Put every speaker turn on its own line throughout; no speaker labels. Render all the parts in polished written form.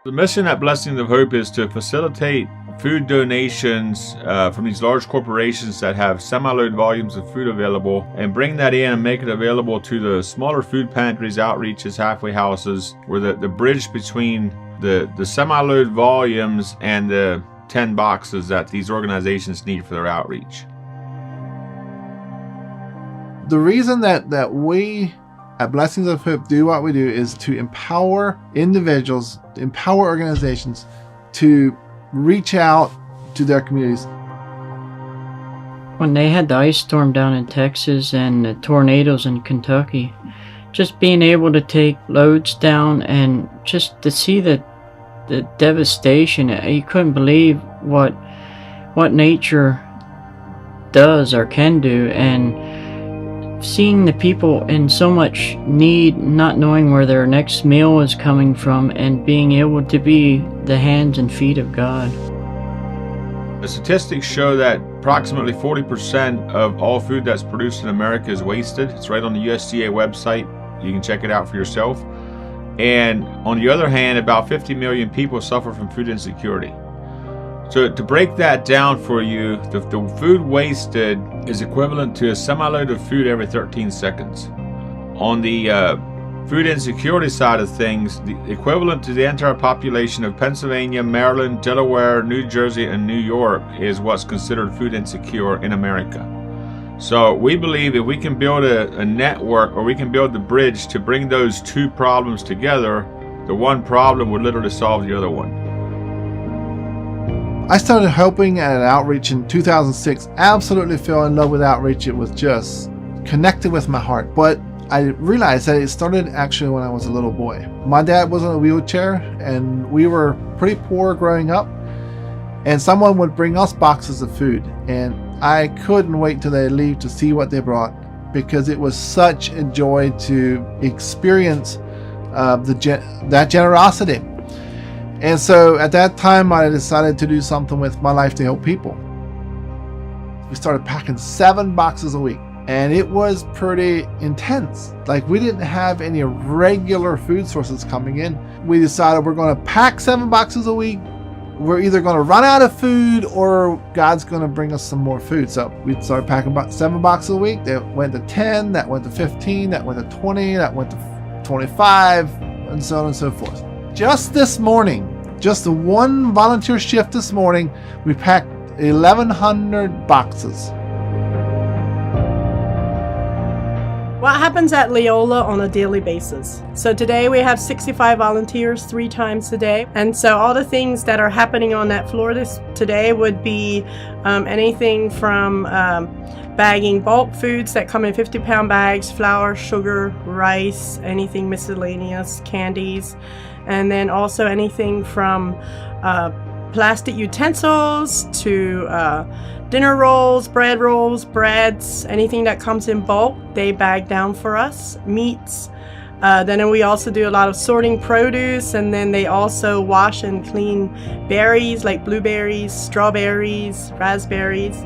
The mission at Blessings of Hope is to facilitate food donations from these large corporations that have semi-load volumes of food available, and bring that in and make it available to the smaller food pantries, outreaches, halfway houses, where the bridge between the semi-load volumes and the 10 boxes that these organizations need for their outreach.
The reason that we at Blessings of Hope do what we do is to empower individuals, empower organizations to reach out to their communities.
When they had the ice storm down in Texas and the tornadoes in Kentucky, just being able to take loads down and just to see the devastation, you couldn't believe what nature does or can do, and seeing the people in so much need, not knowing where their next meal is coming from, and being able to be the hands and feet of God.
The statistics show that approximately 40% of all food that's produced in America is wasted. It's right on the USDA website. You can check it out for yourself. And on the other hand, about 50 million people suffer from food insecurity. So to break that down for you, the food wasted is equivalent to a semi-load of food every 13 seconds. On the food insecurity side of things, the equivalent to the entire population of Pennsylvania, Maryland, Delaware, New Jersey, and New York is what's considered food insecure in America. So we believe if we can build a network, or we can build the bridge to bring those two problems together, the one problem would literally solve the other one.
I started helping at an outreach in 2006. Absolutely fell in love with outreach. It was just connected with my heart. But I realized that it started actually when I was a little boy. My dad was in a wheelchair, and we were pretty poor growing up. And someone would bring us boxes of food, and I couldn't wait till they leave to see what they brought, because it was such a joy to experience that generosity. And so at that time, I decided to do something with my life to help people. We started packing 7 boxes a week, and it was pretty intense. Like, we didn't have any regular food sources coming in. We decided we're going to pack 7 boxes a week. We're either going to run out of food, or God's going to bring us some more food. So we started packing about 7 boxes a week. That went to 10, that went to 15, that went to 20, that went to 25, and so on and so forth. Just this morning, just the one volunteer shift this morning, we packed 1,100 boxes.
What happens at Leola on a daily basis? So today we have 65 volunteers 3 times a day. And so all the things that are happening on that floor today would be anything from bagging bulk foods that come in 50-pound bags, flour, sugar, rice, anything miscellaneous, candies, and then also anything from plastic utensils to dinner rolls, breads, anything that comes in bulk, they bag down for us. Meats. Then we also do a lot of sorting produce, and then they also wash and clean berries like blueberries, strawberries, raspberries.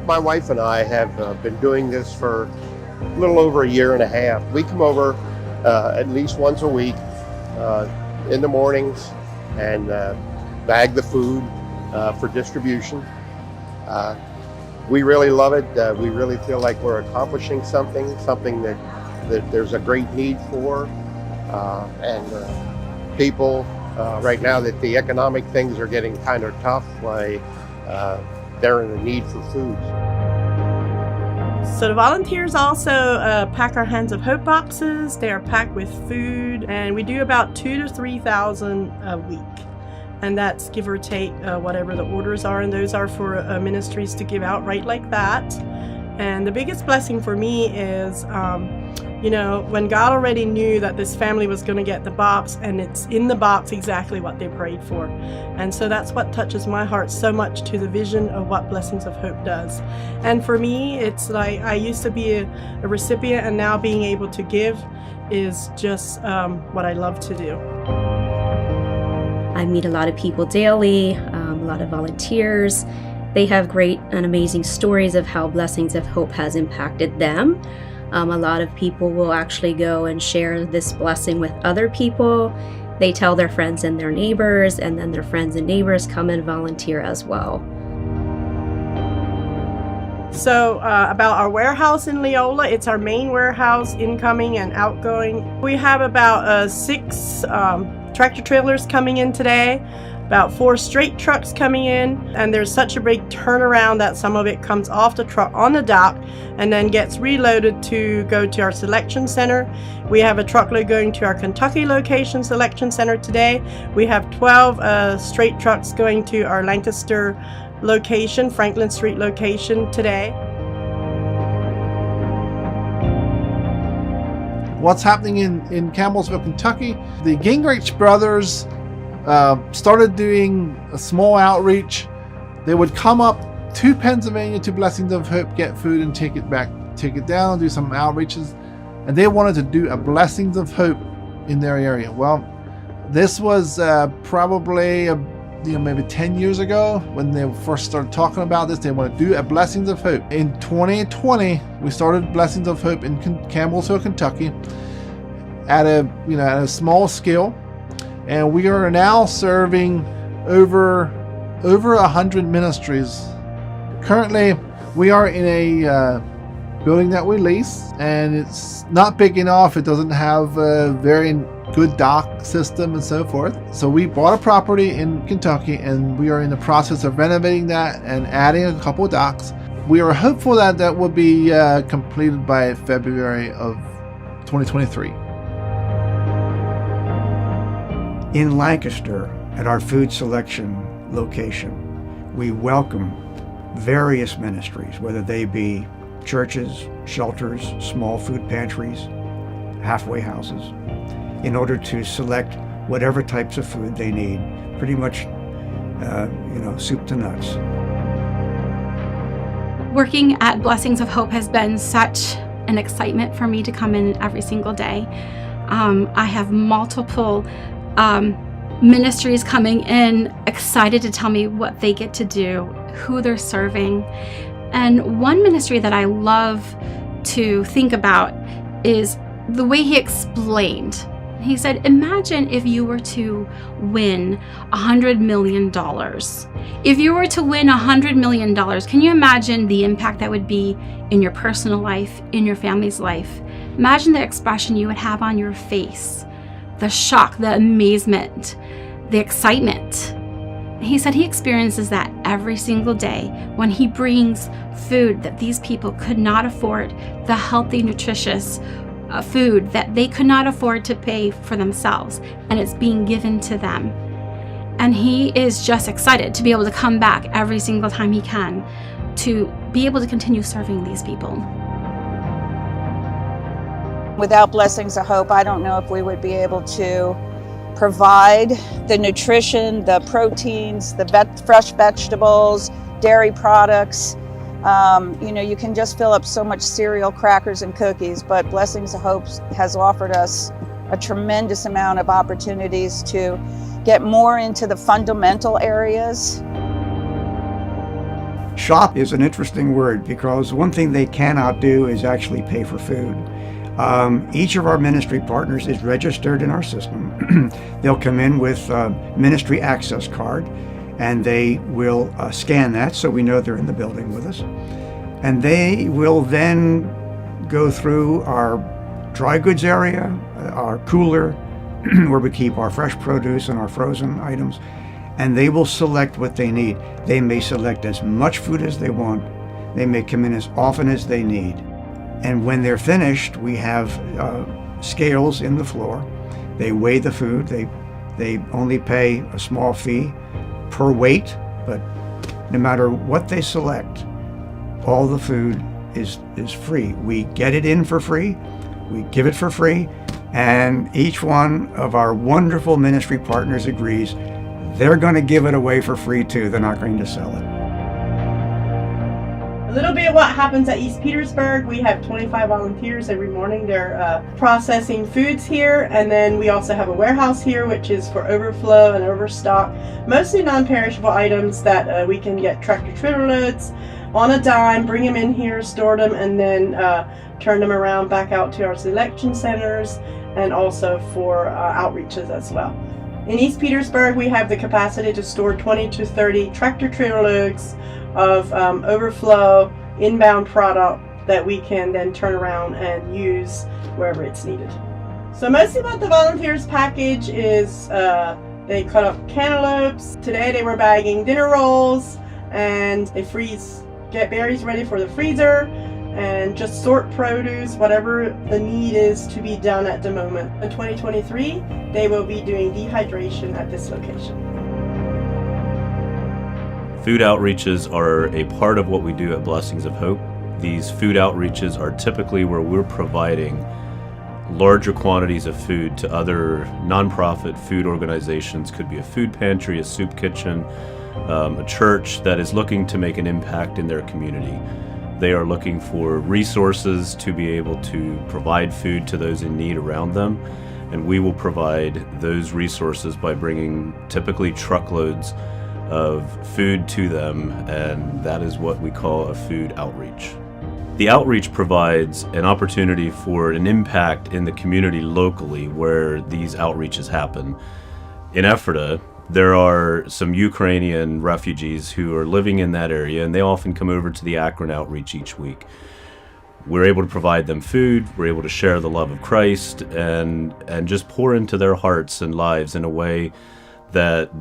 My wife and I have been doing this for a little over a year and a half. We come over at least once a week in the mornings and bag the food for distribution. We really love it. We really feel like we're accomplishing something that there's a great need for, and people right now that the economic things are getting kind of tough, like they're in the need for food.
So the volunteers also pack our Hands of Hope boxes. They are packed with food, and we do about 2,000 to 3,000 a week. And that's give or take whatever the orders are, and those are for ministries to give out right like that. And the biggest blessing for me is, when God already knew that this family was going to get the box, and it's in the box exactly what they prayed for. And so that's what touches my heart so much to the vision of what Blessings of Hope does. And for me, it's like I used to be a recipient, and now being able to give is just what I love to do.
I meet a lot of people daily, a lot of volunteers. They have great and amazing stories of how Blessings of Hope has impacted them. A lot of people will actually go and share this blessing with other people. They tell their friends and their neighbors, and then their friends and neighbors come and volunteer as well.
So about our warehouse in Leola, it's our main warehouse, incoming and outgoing. We have about 6 tractor trailers coming in today, about 4 straight trucks coming in, and there's such a big turnaround that some of it comes off the truck on the dock and then gets reloaded to go to our selection center. We have a truckload going to our Kentucky location selection center today. We have 12 straight trucks going to our Lancaster location, Franklin Street location today.
What's happening in Campbellsville, Kentucky? The Gingrich brothers started doing a small outreach. They would come up to Pennsylvania to Blessings of Hope, get food and take it down, do some outreaches, and they wanted to do a Blessings of Hope in their area. Well, this was probably maybe 10 years ago when they first started talking about this. They want to do a Blessings of Hope. In 2020, we started Blessings of Hope in Campbellsville, Kentucky, at a small scale, and we are now serving over 100 ministries. Currently, we are in a building that we lease, and it's not big enough. It doesn't have a very good dock system and so forth. So we bought a property in Kentucky, and we are in the process of renovating that and adding a couple of docks. We are hopeful that will be completed by February of 2023.
In Lancaster, at our food selection location, we welcome various ministries, whether they be churches, shelters, small food pantries, halfway houses, in order to select whatever types of food they need, pretty much, soup to nuts.
Working at Blessings of Hope has been such an excitement for me to come in every single day. I have multiple ministries coming in, excited to tell me what they get to do, who they're serving. And one ministry that I love to think about is the way he explained. He said, imagine if you were to win $100 million. If you were to win $100 million, can you imagine the impact that would be in your personal life, in your family's life? Imagine the expression you would have on your face, the shock, the amazement, the excitement. He said he experiences that every single day when he brings food that these people could not afford, the healthy, nutritious food that they could not afford to pay for themselves, and it's being given to them. And he is just excited to be able to come back every single time he can to be able to continue serving these people.
Without Blessings of Hope, I don't know if we would be able to provide the nutrition, the proteins, the fresh vegetables, dairy products. You can just fill up so much cereal, crackers, and cookies, but Blessings of Hope has offered us a tremendous amount of opportunities to get more into the fundamental areas.
Shop is an interesting word because one thing they cannot do is actually pay for food. Each of our ministry partners is registered in our system. They'll come in with a ministry access card, and they will scan that so we know they're in the building with us. And they will then go through our dry goods area, our cooler, where we keep our fresh produce and our frozen items, and they will select what they need. They may select as much food as they want. They may come in as often as they need. And when they're finished, we have scales in the floor. They weigh the food. They only pay a small fee per weight, but no matter what they select, all the food is free. We get it in for free, we give it for free, and each one of our wonderful ministry partners agrees they're going to give it away for free too. They're not going to sell it.
A little bit of what happens at East Petersburg. We have 25 volunteers every morning. They're processing foods here, and then we also have a warehouse here, which is for overflow and overstock, mostly non-perishable items that we can get tractor trailer loads. on a dime, bring them in here, store them, and then turn them around back out to our selection centers and also for outreaches as well. In East Petersburg, we have the capacity to store 20 to 30 tractor trailer loads of overflow inbound product that we can then turn around and use wherever it's needed. So mostly what the volunteers package is they cut up cantaloupes. Today they were bagging dinner rolls, and they get berries ready for the freezer, and just sort produce, whatever the need is to be done at the moment. In 2023, they will be doing dehydration at this location.
Food outreaches are a part of what we do at Blessings of Hope. These food outreaches are typically where we're providing larger quantities of food to other nonprofit food organizations. Could be a food pantry, a soup kitchen, a church that is looking to make an impact in their community. They are looking for resources to be able to provide food to those in need around them, and we will provide those resources by bringing typically truckloads of food to them, and that is what we call a food outreach. The outreach provides an opportunity for an impact in the community locally where these outreaches happen. In Ephrata, there are some Ukrainian refugees who are living in that area, and they often come over to the Akron outreach each week. We're able to provide them food, we're able to share the love of Christ, and just pour into their hearts and lives in a way that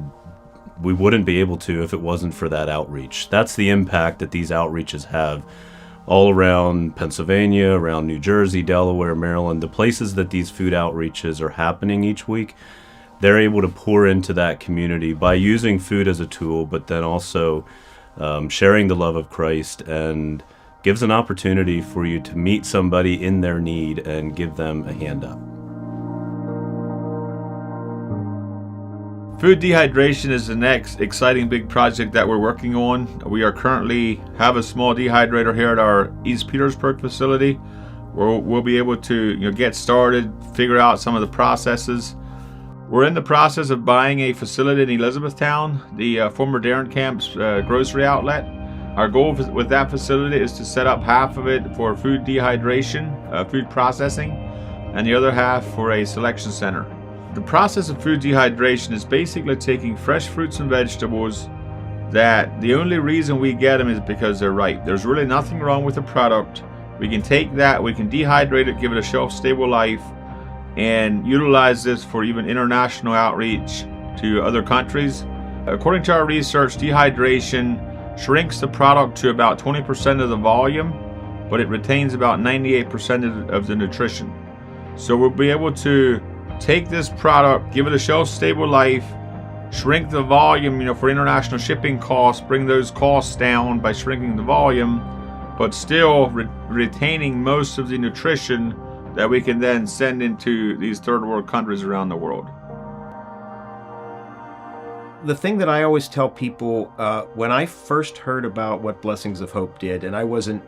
we wouldn't be able to if it wasn't for that outreach. That's the impact that these outreaches have all around Pennsylvania, around New Jersey, Delaware, Maryland, the places that these food outreaches are happening each week. They're able to pour into that community by using food as a tool, but then also sharing the love of Christ, and gives an opportunity for you to meet somebody in their need and give them a hand up.
Food dehydration is the next exciting big project that we're working on. We are currently have a small dehydrator here at our East Petersburg facility, where we'll be able to get started, figure out some of the processes. We're in the process of buying a facility in Elizabethtown, the former Darren Camp's grocery outlet. Our goal with that facility is to set up half of it for food dehydration, food processing, and the other half for a selection center. The process of food dehydration is basically taking fresh fruits and vegetables that the only reason we get them is because they're ripe. There's really nothing wrong with the product. We can take that, we can dehydrate it, give it a shelf-stable life, and utilize this for even international outreach to other countries. According to our research, dehydration shrinks the product to about 20% of the volume, but it retains about 98% of the nutrition. So we'll be able to take this product, give it a shelf-stable life, shrink the volume, for international shipping costs, bring those costs down by shrinking the volume, but still retaining most of the nutrition that we can then send into these third world countries around the world.
The thing that I always tell people, when I first heard about what Blessings of Hope did, and I wasn't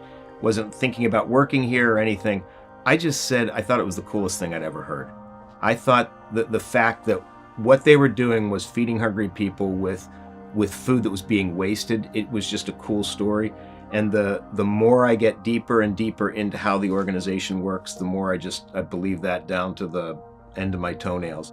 thinking about working here or anything, I just said I thought it was the coolest thing I'd ever heard. I thought that the fact that what they were doing was feeding hungry people with food that was being wasted, it was just a cool story. And the more I get deeper and deeper into how the organization works, the more I believe that down to the end of my toenails.